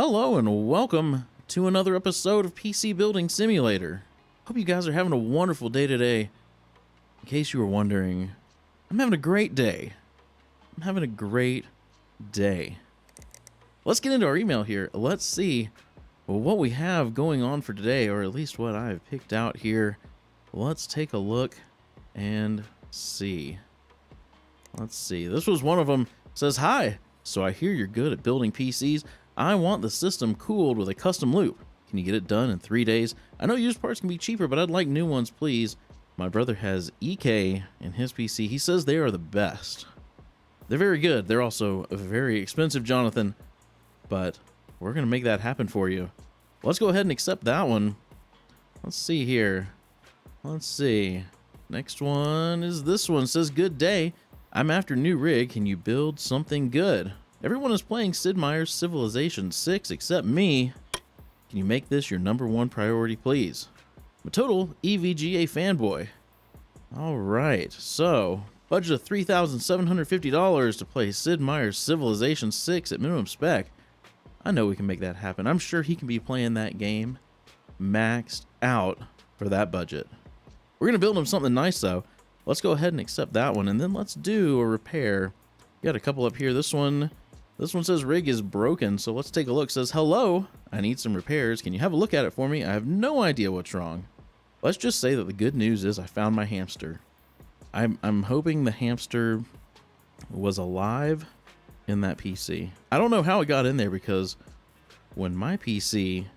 Hello and welcome to another episode of PC Building Simulator. Hope you guys are having a wonderful day today. In case you were wondering, I'm having a great day. I'm having a great day. Let's get into our email here. Let's see what we have going on for today, or at least what I've picked out here. Let's take a look and see. Let's see. This was one of them. It says, "Hi, so I hear you're good at building PCs. I want the system cooled with a custom loop. Can you get it done in 3 days? I know used parts can be cheaper, but I'd like new ones, please. My brother has EK in his PC. He says they are the best. They're very good. They're also very expensive, Jonathan, but we're going to make that happen for you." Let's go ahead and accept that one. Let's see here. Let's see. Next one is this one. It says, "Good day. I'm after new rig. Can you build something good? Everyone is playing Sid Meier's Civilization 6 except me. Can you make this your #1 priority, please? I'm a total EVGA fanboy." All right, so budget of $3,750 to play Sid Meier's Civilization 6 at minimum spec. I know we can make that happen. I'm sure he can be playing that game maxed out for that budget. We're going to build him something nice, though. Let's go ahead and accept that one, and then let's do a repair. We got a couple up here. This one says rig is broken, so let's take a look. It says, "Hello, I need some repairs. Can you have a look at it for me? I have no idea what's wrong." Let's just say that the good news is I found my hamster. I'm hoping the hamster was alive in that PC. I don't know how it got in there, because when my PC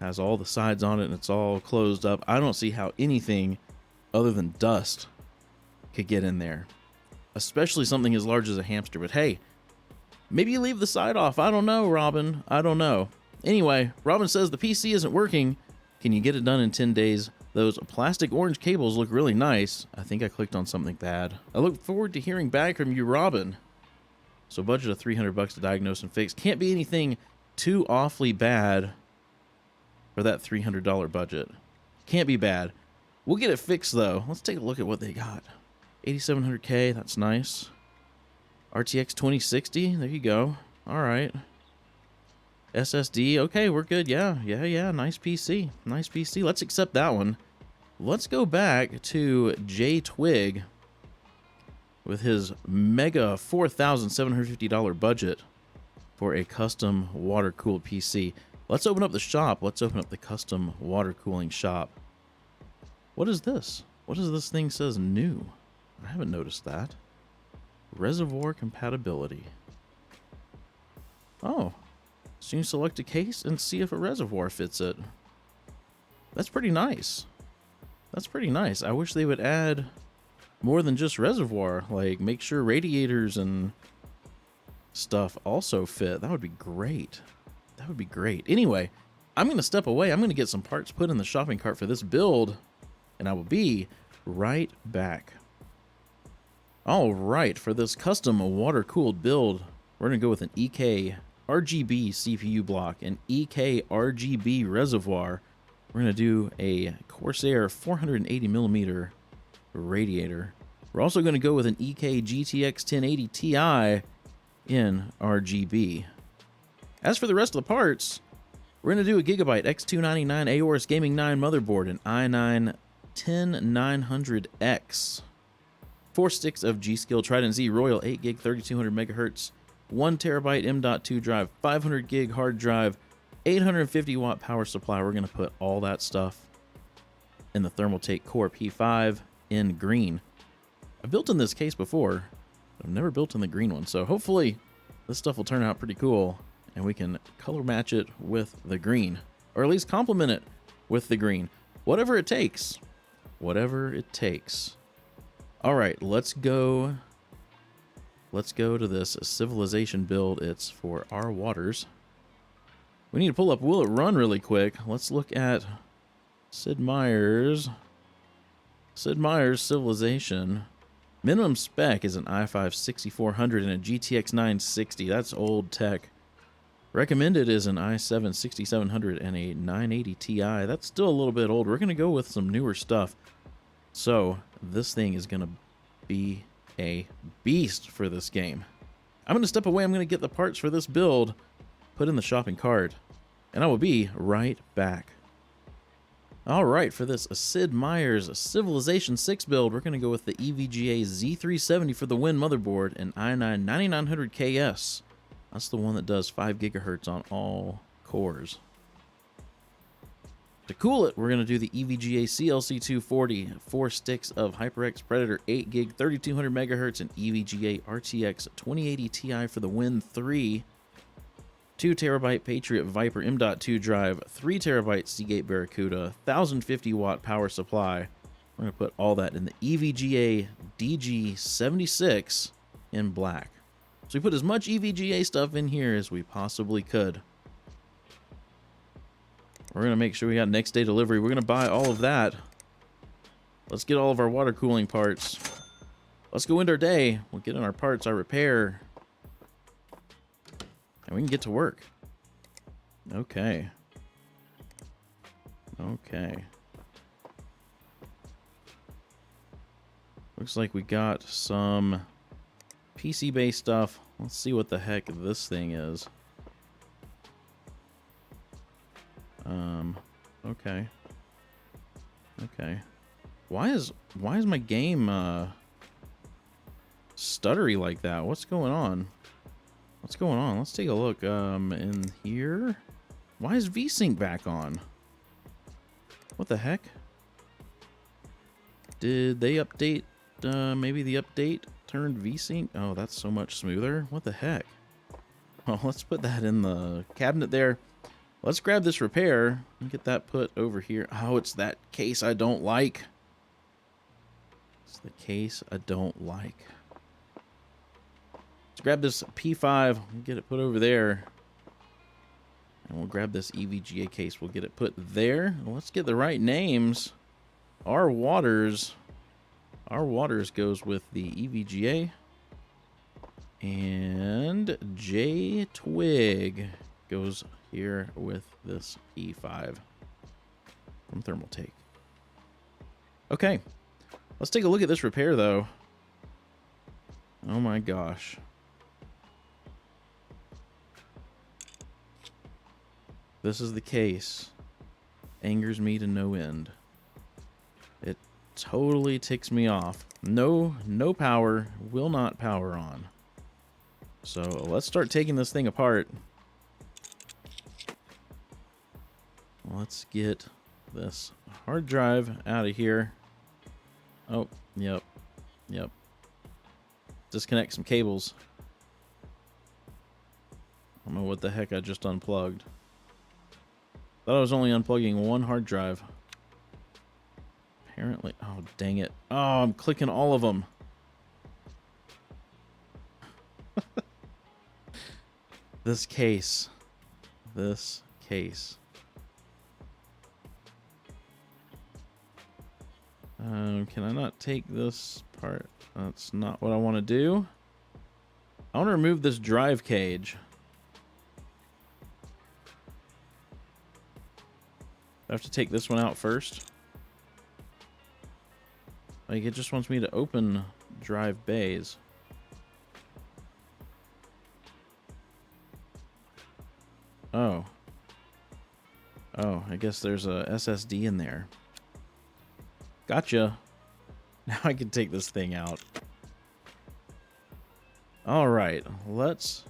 has all the sides on it and it's all closed up, I don't see how anything other than dust could get in there, especially something as large as a hamster. But hey, maybe you leave the side off. I don't know, Robin. I don't know. Anyway, Robin says the PC isn't working. Can you get it done in 10 days? Those plastic orange cables look really nice. I think I clicked on something bad. I look forward to hearing back from you, Robin. So budget of $300 to diagnose and fix. Can't be anything too awfully bad for that $300 budget. Can't be bad. We'll get it fixed, though. Let's take a look at what they got. 8700K, that's nice. RTX 2060, there you go. All right. SSD, okay, we're good. Yeah, nice PC. Nice PC. Let's accept that one. Let's go back to J Twig with his mega $4,750 budget for a custom water-cooled PC. Let's open up the shop. Let's open up the custom water cooling shop. What is this? What does this thing says new? I haven't noticed that. Reservoir compatibility. Oh, so you select a case and see if a reservoir fits it. That's pretty nice. That's pretty nice. I wish they would add more than just reservoir, like make sure radiators and stuff also fit. That would be great. That would be great. Anyway, I'm going to step away. I'm going to get some parts put in the shopping cart for this build, and I will be right back. All right, for this custom water-cooled build, we're going to go with an EK RGB CPU block, an EK RGB reservoir. We're going to do a Corsair 480mm radiator. We're also going to go with an EK GTX 1080 Ti in RGB. As for the rest of the parts, we're going to do a Gigabyte X299 Aorus Gaming 9 motherboard, an i9-10900X. 4 sticks of G-Skill Trident Z Royal 8GB 3200 MHz, 1TB M.2 drive, 500GB hard drive, 850 watt power supply. We're going to put all that stuff in the Thermaltake Core P5 in green. I've built in this case before, but I've never built in the green one, so hopefully this stuff will turn out pretty cool and we can color match it with the green, or at least complement it with the green. Whatever it takes. Whatever it takes. All right, let's go to this Civilization build. It's for our waters. We need to pull up Will It Run really quick. Let's look at Sid Meier's Civilization. Minimum spec is an i5 6400 and a GTX 960. That's old tech. Recommended is an i7 6700 and a 980 Ti. That's still a little bit old. We're going to go with some newer stuff. So this thing is going to be a beast for this game. I'm going to step away. I'm going to get the parts for this build put in the shopping cart, and I will be right back. All right, for this Sid Meier's Civilization 6 build, we're going to go with the EVGA Z370 for the Win motherboard and i9-10900KS. That's the one that does 5 gigahertz on all cores. To cool it, we're going to do the EVGA CLC240, 4 sticks of HyperX Predator 8 gig 3200 megahertz and EVGA RTX 2080 Ti for the Win 3. 2 terabyte Patriot Viper M.2 drive, 3 terabyte Seagate Barracuda, 1050 watt power supply. We're going to put all that in the EVGA DG76 in black. So we put as much EVGA stuff in here as we possibly could. We're going to make sure we got next day delivery. We're going to buy all of that. Let's get all of our water cooling parts. Let's go into our day. We'll get in our parts, our repair. And we can get to work. Okay. Okay. Looks like we got some PC-based stuff. Let's see what the heck this thing is. Okay. Okay. Why is my game stuttery like that? What's going on? What's going on? Let's take a look. In here. Why is VSync back on? What the heck? Did they update? Maybe the update turned VSync? Oh, that's so much smoother. What the heck? Well, let's put that in the cabinet there. Let's grab this repair and get that put over here. Oh, it's that case I don't like. It's the case I don't like. Let's grab this P5 and get it put over there. And we'll grab this EVGA case. We'll get it put there. Let's get the right names. Our waters goes with the EVGA. And J Twig goes here with this P5 from Thermaltake. Okay. Let's take a look at this repair, though. Oh my gosh. This is the case. Angers me to no end. It totally ticks me off. No power, will not power on. So let's start taking this thing apart. Let's get this hard drive out of here. Oh, yep. Disconnect some cables. I don't know what the heck I just unplugged. Thought I was only unplugging one hard drive. Apparently, oh dang it. Oh, I'm clicking all of them. This case. Can I not take this part? That's not what I want to do. I want to remove this drive cage. I have to take this one out first. Like, it just wants me to open drive bays. Oh, I guess there's a SSD in there. Gotcha. Now I can take this thing out. All right, let's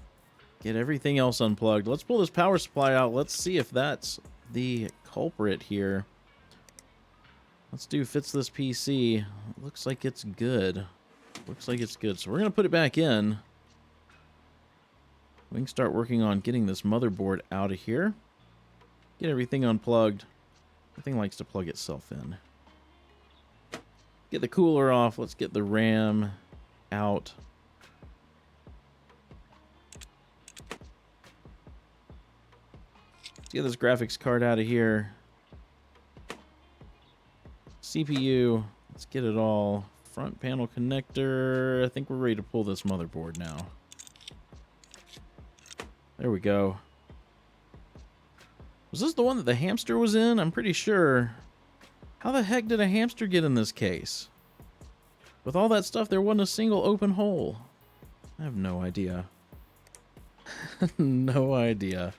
get everything else unplugged. Let's pull this power supply out. Let's see if that's the culprit here. Let's do fits this PC. Looks like it's good. So we're going to put it back in. We can start working on getting this motherboard out of here. Get everything unplugged. Everything likes to plug itself in. Get the cooler off. Let's get the RAM out. Let's get this graphics card out of here. CPU. Let's get it all. Front panel connector. I think we're ready to pull this motherboard now. There we go. Was this the one that the hamster was in? I'm pretty sure. How the heck did a hamster get in this case? With all that stuff, there wasn't a single open hole. I have no idea. No idea.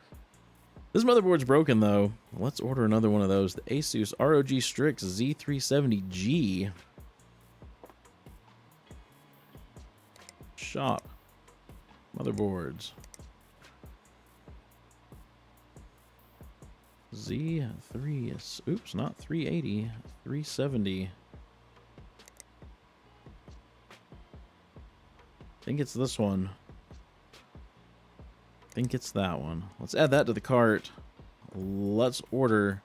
This motherboard's broken, though. Let's order another one of those. The Asus ROG Strix Z370G. Shop. Motherboards. Z3, oops, not 380, 370. I think it's this one. I think it's that one. Let's add that to the cart. Let's order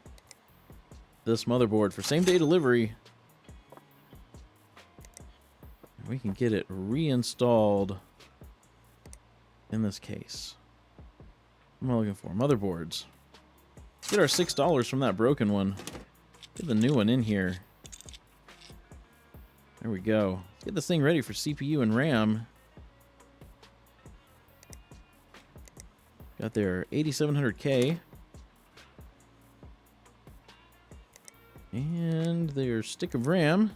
this motherboard for same-day delivery. We can get it reinstalled in this case. What am I looking for? Motherboards. Let's get our $6 from that broken one. Get the new one in here. There we go. Let's get this thing ready for CPU and RAM. Got their 8700K. And their stick of RAM.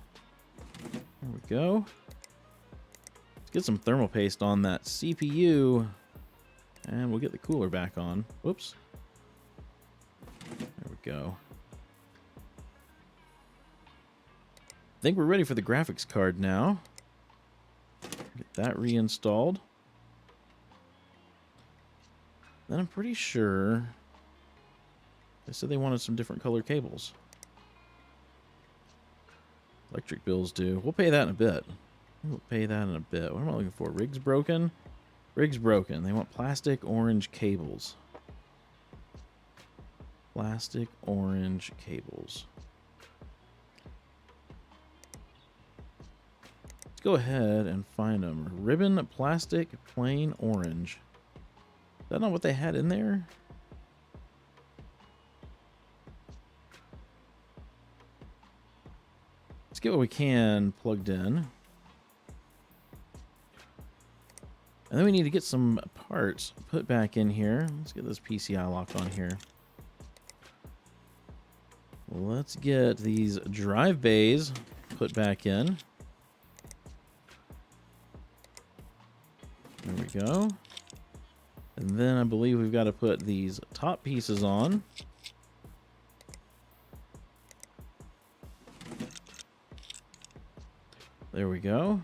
There we go. Let's get some thermal paste on that CPU. And we'll get the cooler back on. Whoops. There we go. I think we're ready for the graphics card now. Get that reinstalled. Then I'm pretty sure they said they wanted some different color cables. Electric bills do. We'll pay that in a bit. We'll pay that in a bit. What am I looking for? Rig's broken? Rig's broken. They want plastic orange cables. Plastic orange cables. Let's go ahead and find them. Ribbon, plastic, plain orange. Is that not what they had in there? Let's get what we can plugged in. And then we need to get some parts put back in here. Let's get this PCI locked on here. Let's get these drive bays put back in. There we go. And then I believe we've got to put these top pieces on. There we go.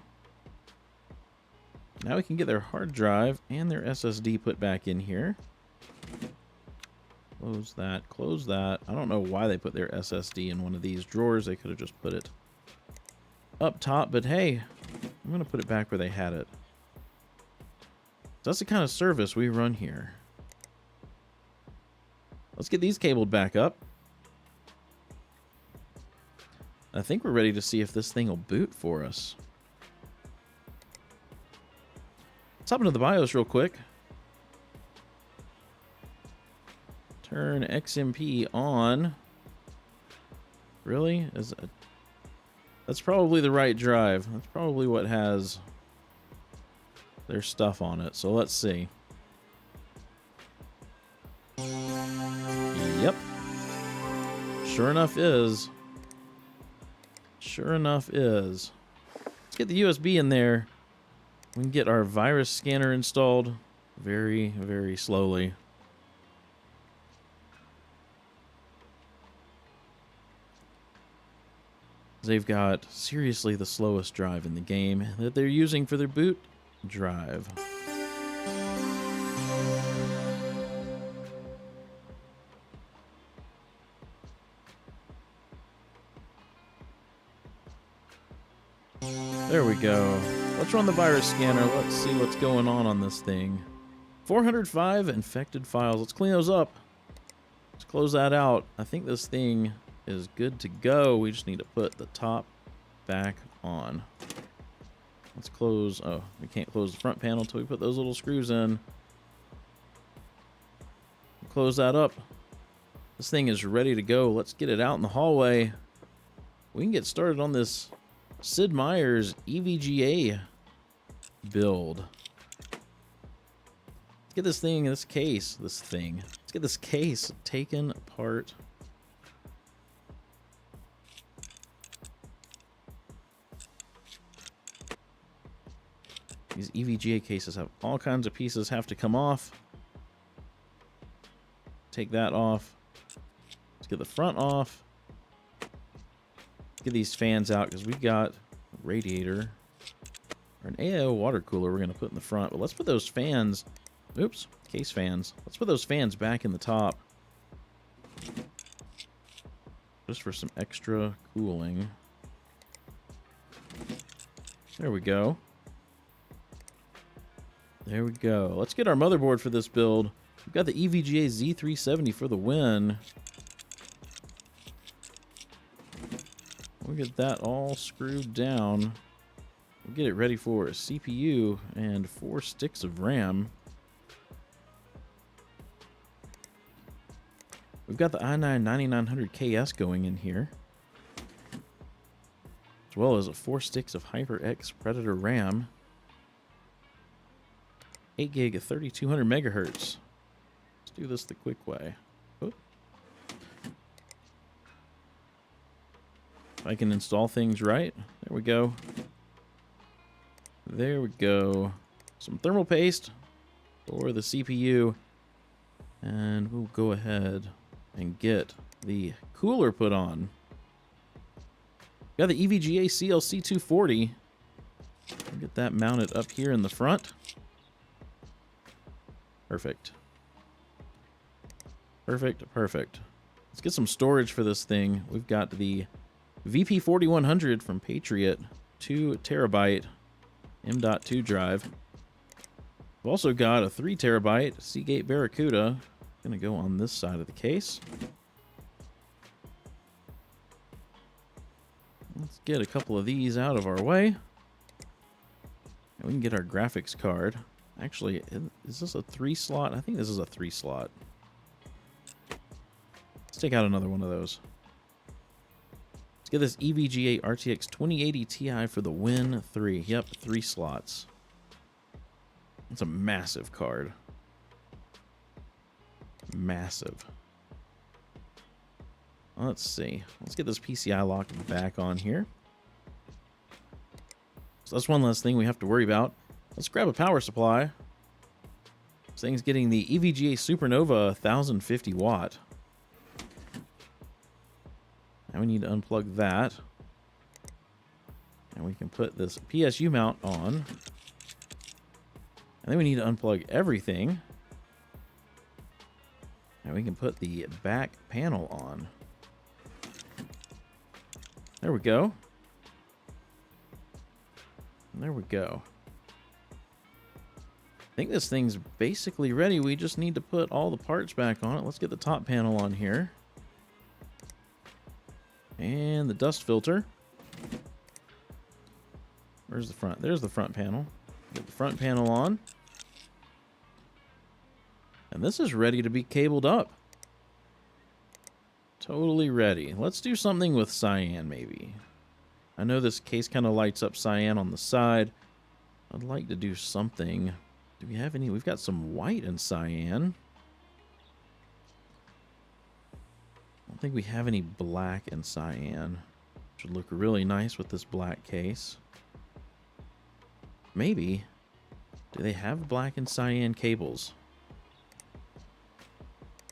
Now we can get their hard drive and their SSD put back in here. Close that, close that. I don't know why they put their SSD in one of these drawers. They could have just put it up top, but hey, I'm going to put it back where they had it. That's the kind of service we run here. Let's get these cabled back up. I think we're ready to see if this thing will boot for us. Let's hop into the BIOS real quick. Turn XMP on. Really? That's probably the right drive. That's probably what has their stuff on it. So let's see. Yep. Sure enough is. Sure enough is. Let's get the USB in there. We can get our virus scanner installed very, very slowly. They've got seriously the slowest drive in the game that they're using for their boot drive. There we go. Let's run the virus scanner. Let's see what's going on this thing. 405 infected files. Let's clean those up. Let's close that out. I think this thing is good to go. We just need to put the top back on. Let's close. Oh, we can't close the front panel until we put those little screws in. Close that up. This thing is ready to go. Let's get it out in the hallway. We can get started on this Sid Meier's EVGA build. Let's get this thing, Let's get this case taken apart. These EVGA cases have all kinds of pieces have to come off. take that off. Let's get the front off. Get these fans out because we've got a radiator or an AIO water cooler we're going to put in the front. But let's put those fans, oops, case fans. Let's put those fans back in the top just for some extra cooling. There we go. There we go. Let's get our motherboard for this build. We've got the EVGA Z370 for the win. We'll get that all screwed down. We'll get it ready for a CPU and 4 sticks of RAM. We've got the i9-10900X going in here, as well as 4 sticks of HyperX Predator RAM. 8 gig of 3200 megahertz. Let's do this the quick way. Oh. If I can install things right. There we go. There we go. Some thermal paste for the CPU. And we'll go ahead and get the cooler put on. Got the EVGA CLC240. Get that mounted up here in the front. Perfect. Perfect, perfect. Let's get some storage for this thing. We've got the VP4100 from Patriot, 2 terabyte M.2 drive. We've also got a 3 terabyte Seagate Barracuda. Gonna go on this side of the case. Let's get a couple of these out of our way. And we can get our graphics card. Actually, is this a 3 slot? I think this is a 3 slot. Let's take out another one of those. Let's get this EVGA RTX 2080 Ti for the Win 3. Yep, 3 slots. It's a massive card. Massive. Let's see. Let's get this PCI lock back on here. So that's one less thing we have to worry about. Let's grab a power supply. This thing's getting the EVGA Supernova 1050 watt. Now we need to unplug that. And we can put this PSU mount on. And then we need to unplug everything. And we can put the back panel on. There we go. There we go. I think this thing's basically ready. We just need to put all the parts back on it. Let's get the top panel on here. And the dust filter. Where's the front? There's the front panel. Get the front panel on. And this is ready to be cabled up. Totally ready. Let's do something with cyan, maybe. I know this case kind of lights up cyan on the side. I'd like to do something. Do we have any? We've got some white and cyan. I don't think we have any black and cyan. Should look really nice with this black case. Maybe. Do they have black and cyan cables?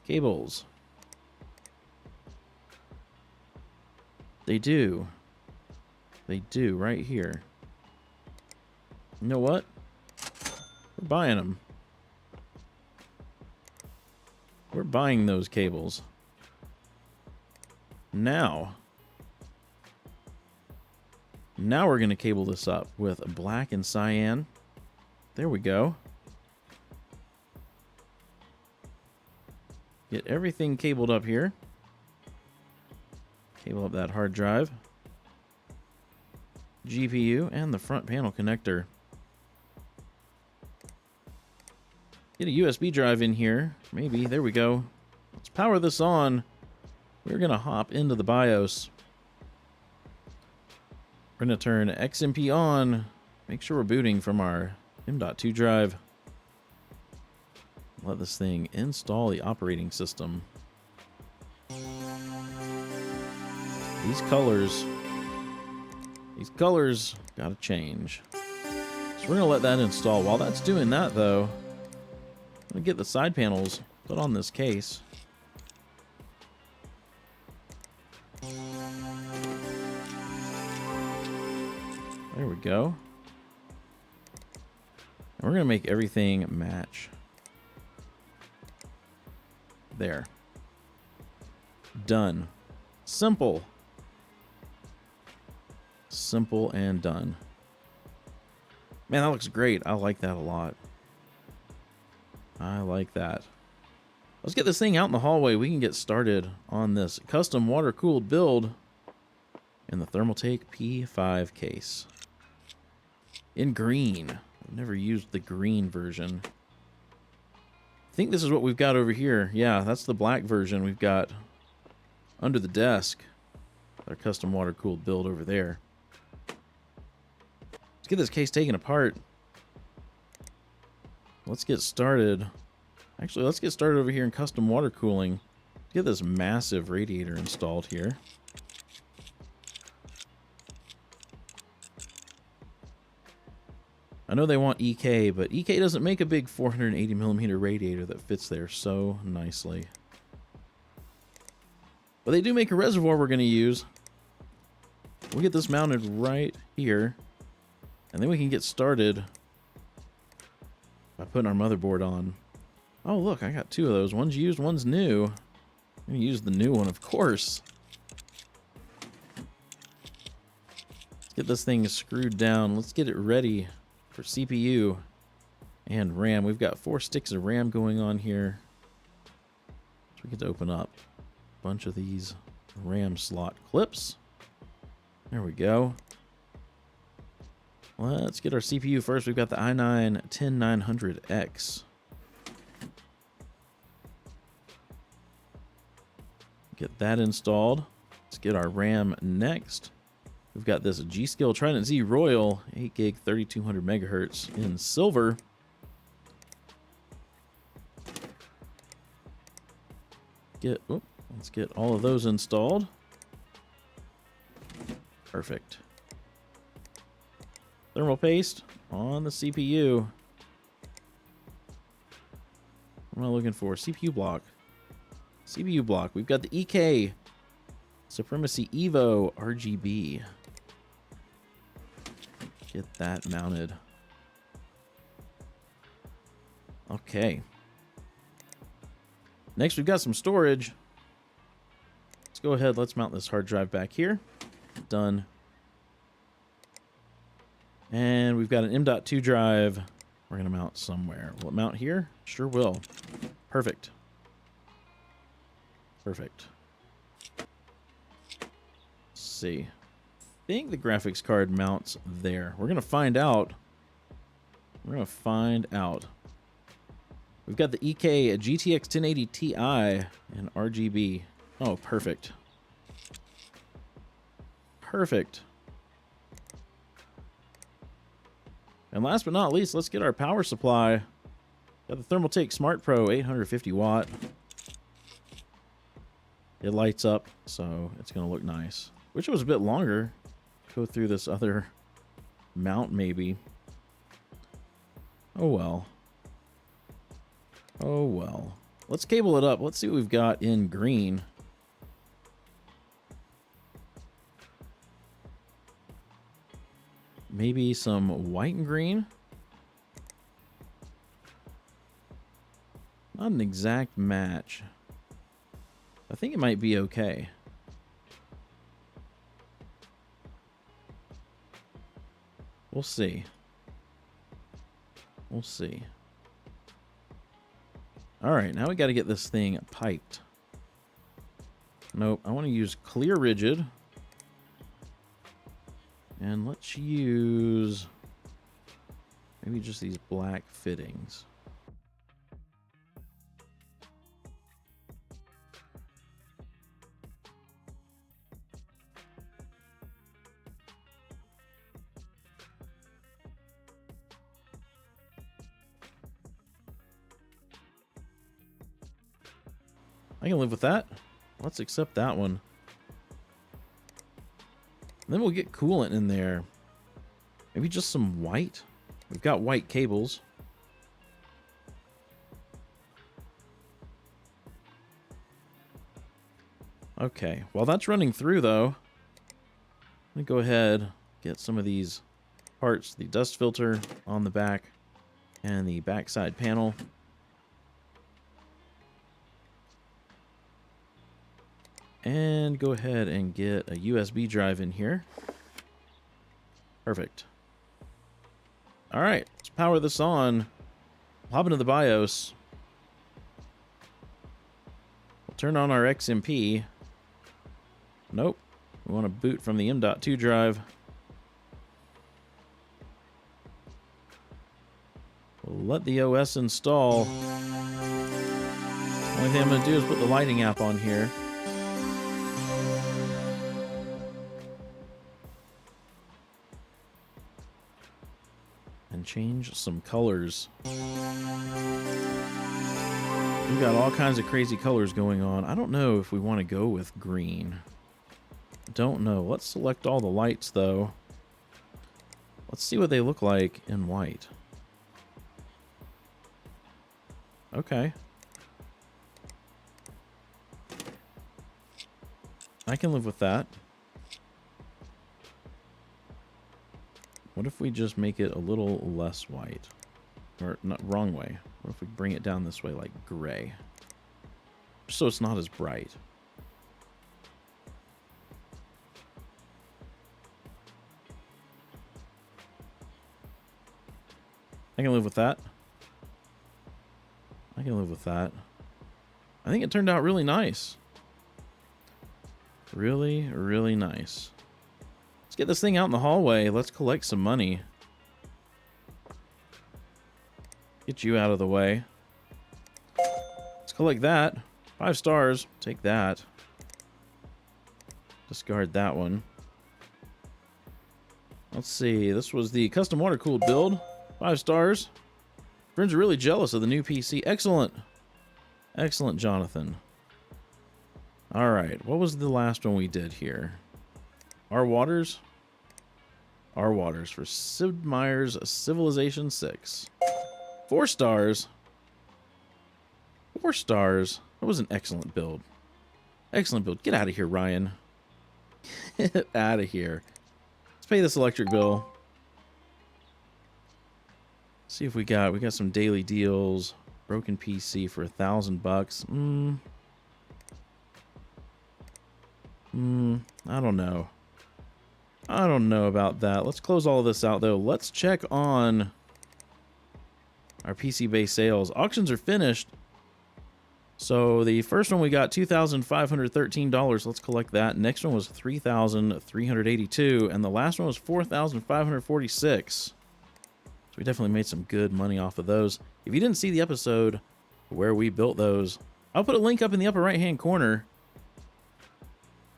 Cables. They do. They do, right here. You know what? We're buying them. We're buying those cables. Now we're going to cable this up with a black and cyan. There we go. Get everything cabled up here. Cable up that hard drive, GPU, and the front panel connector. Get a USB drive in here. Maybe. There we go. Let's power this on. We're going to hop into the BIOS. We're going to turn XMP on. Make sure we're booting from our M.2 drive. Let this thing install the operating system. These colors gotta change. So we're gonna let that install. While that's doing that though, I'm gonna get the side panels put on this case. There we go. And we're going to make everything match. There. Done. Simple. Simple and done. Man, that looks great. I like that a lot. I like that. Let's get this thing out in the hallway. We can get started on this custom water-cooled build in the Thermaltake P5 case. In green. I've never used the green version. I think this is what we've got over here. Yeah, that's the black version we've got under the desk. Our custom water-cooled build over there. Let's get this case taken apart. Let's get started. Actually, let's get started over here in custom water cooling. Get this massive radiator installed here. I know they want EK, but EK doesn't make a big 480mm radiator that fits there so nicely. But they do make a reservoir we're going to use. We'll get this mounted right here. And then we can get started by putting our motherboard on. Oh, look, I got two of those. One's used, one's new. I'm going to use the new one, of course. Let's get this thing screwed down. Let's get it ready for CPU and RAM. We've got 4 sticks of RAM going on here. So we get to open up a bunch of these RAM slot clips. There we go. Let's get our CPU first. We've got the i9-10900X. Get that installed. Let's get our RAM next. We've got this G-Skill Trident Z Royal 8 gig 3200 megahertz in silver. Let's get all of those installed. Perfect. Thermal paste on the CPU. What am I looking for? CPU block. CPU block. We've got the EK Supremacy Evo RGB. Get that mounted. Okay. Next, we've got some storage. Let's go ahead. Let's mount this hard drive back here. Done. And we've got an M.2 drive we're going to mount somewhere. Will it mount here? Sure will. Perfect. Perfect. Let's see. I think the graphics card mounts there. We're going to find out. We're going to find out. We've got the EK GTX 1080 Ti and RGB. Oh, perfect. Perfect. And last but not least, let's get our power supply. Got the Thermaltake Smart Pro 850 watt. It lights up, so it's going to look nice. Wish it was a bit longer. Go through this other mount, maybe. Oh well. Oh well. Let's cable it up. Let's see what we've got in green. Maybe some white and green. Not an exact match. I think it might be okay. We'll see. We'll see. All right, now we got to get this thing piped. Nope, I want to use clear rigid. And let's use maybe just these black fittings. I can live with that. Let's accept that one. And then we'll get coolant in there. Maybe just some white. We've got white cables. Okay, while that's running through though, let me go ahead, get some of these parts, the dust filter on the back and the backside panel. And go ahead and get a USB drive in here. Perfect. All right, let's power this on. We'll hop into the BIOS. We'll turn on our XMP. Nope. We want to boot from the M.2 drive. We'll let the OS install. Only thing I'm going to do is put the lighting app on here. And change some colors. We've got all kinds of crazy colors going on. I don't know if we want to go with green. Don't know. Let's select all the lights though. Let's see what they look like in white. Okay. I can live with that. What if we just make it a little less white? Or, not, wrong way. What if we bring it down this way like gray? So it's not as bright. I can live with that. I can live with that. I think it turned out really nice. Really, really nice. Let's get this thing out in the hallway. Let's collect some money. Get you out of the way. Let's collect that. 5 stars. Take that. Discard that one. Let's see. This was the custom water-cooled build. 5 stars. Friends are really jealous of the new PC. Excellent. Excellent, Jonathan. Alright, what was the last one we did here? Our Waters? Our Waters for Sid Meier's Civilization 6. 4 stars. 4 stars. That was an excellent build. Excellent build. Get out of here, Ryan. Get out of here. Let's pay this electric bill. See if we got some daily deals. Broken PC for $1,000. I don't know. I don't know about that. Let's close all of this out though. Let's check on our PC base sales. Auctions are finished. So the first one we got $2,513. Let's collect that. Next one was $3,382, and the last one was $4,546. So we definitely made some good money off of those. If you didn't see the episode where we built those, I'll put a link up in the upper right-hand corner.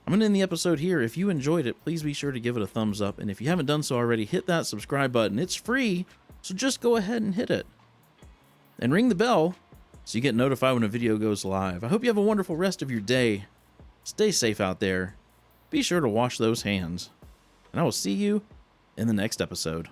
I'm going to end the episode here. If you enjoyed it, please be sure to give it a thumbs up. And if you haven't done so already, hit that subscribe button. It's free, so just go ahead and hit it. And ring the bell so you get notified when a video goes live. I hope you have a wonderful rest of your day. Stay safe out there. Be sure to wash those hands. And I will see you in the next episode.